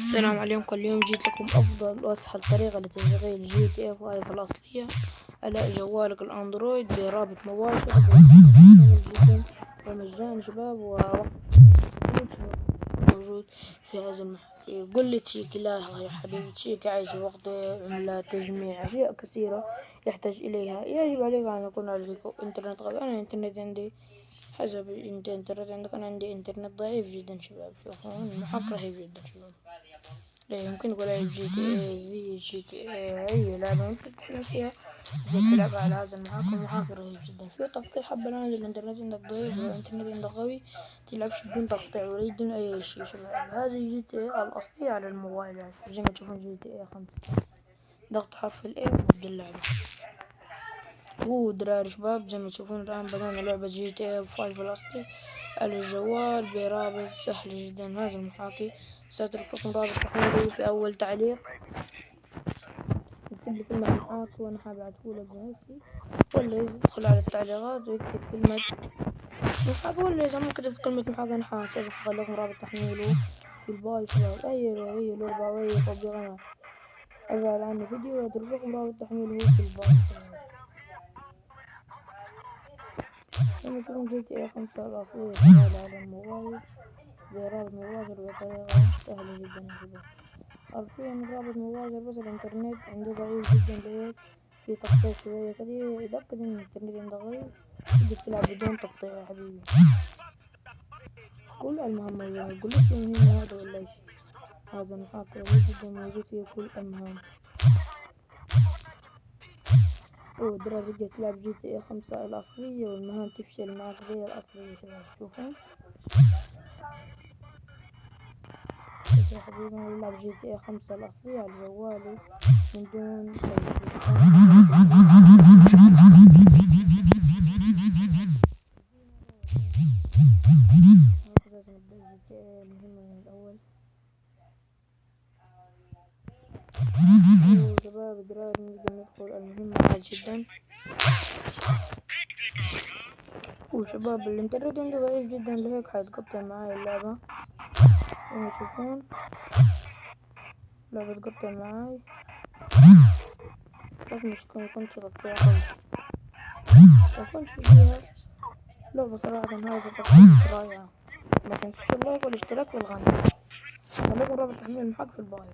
السلام عليكم. اليوم جيت لكم أفضل وأسهل طريقة لتشغيل جي تي اي 5 الأصلية على جوالك الأندرويد برابط مباشر جدا ومجاني شباب، ووقت موجود في هذا المحل. قل لي تشيكي، لا يا حبيبي تشيكي عايز وقت، عملات، تجميع، أشياء كثيرة يحتاج إليها. يجب عليك أن يكون لديك إنترنت قوي. أنا الإنترنت عندي حسب الإنترنت عندك، أنا عندي إنترنت ضعيف جدا شباب. شوفوا المحاك رهيب جدا شباب. لا يمكن نقول أي جي تي اي في جي تي اي أي لعبة ممكن تحمل فيها تلعب على هذا المحاك. المحاك رهيب جدا في تقطيع. حبة الآن الإنترنت عندك ضعيف والإنترنت عندك قوي تلعبش بدون تقطيع ولا بدون أي شي شباب. هذه جي تي اي الأصلية على الموبايلات زي ما تشوفون جي تي اي 5. ضغط حرف الاي ونبدأ اللعبة. دراري شباب زي ما تشوفون الآن بدأنا لعبة جي تي اي 5 الأصلي على الجوال برابط سهل جدا. هذا المحاكي سأترك لكم رابط تحميله في أول تعليق. اكتب لي كلمة محاكي وأنا حابعتهولك بنفسي، ولا يدخل على التعليقات ويكتب كلمة محاكي، ولا إذا ما كتبت كلمة محاكي أنا حاخلي لكم رابط تحميله في الباي شباب. أي لعبة أو أي تطبيق أنا أفعل عنه فيديو وأترك لكم رابط تحميله في الباي شباب. لما تكون جي تي اي 5 الأصلية شغالة على الموبايل برابط مباشر بطريقة سهلة جدا يا شباب. حرفيا الرابط مباشر، بس الإنترنت عندي ضعيف جدا لهيك في تقطيع شوية كده. يتأكد إن الإنترنت عندك قوي تقدر تلعب بدون تقطيع يا حبيبي. كل المهام موجودة، مقولكش في مهمة واحدة ولا شي. هذا المحاك رهيب جدا موجود فيه كل المهام. دراسة تقدر تلعب جي تي اي 5 الأصلية والمهام تفشل معك زي الأصلية شباب. شوفوا يا حبيبي أنا بلعب جي تي اي 5 الأصلية على جوالي من دون لازم نبدأ جي تي اي المهمة من الأول. شباب دراسة نقدر ندخل المهمة عادي جدا. وشباب الإنترنت عندي ضعيف جدا لهيك حيتقطع معاي اللعبة. زي تشوفون اللعبة تقطع معاي، بس مش مكنش تقطيع قوي، مكنش فيها لعبة صراحة. هذا تقطيع رائعة. متنسوش اللايك والاشتراك والقناة. خليكم رابط تحميل المحاك في البايو.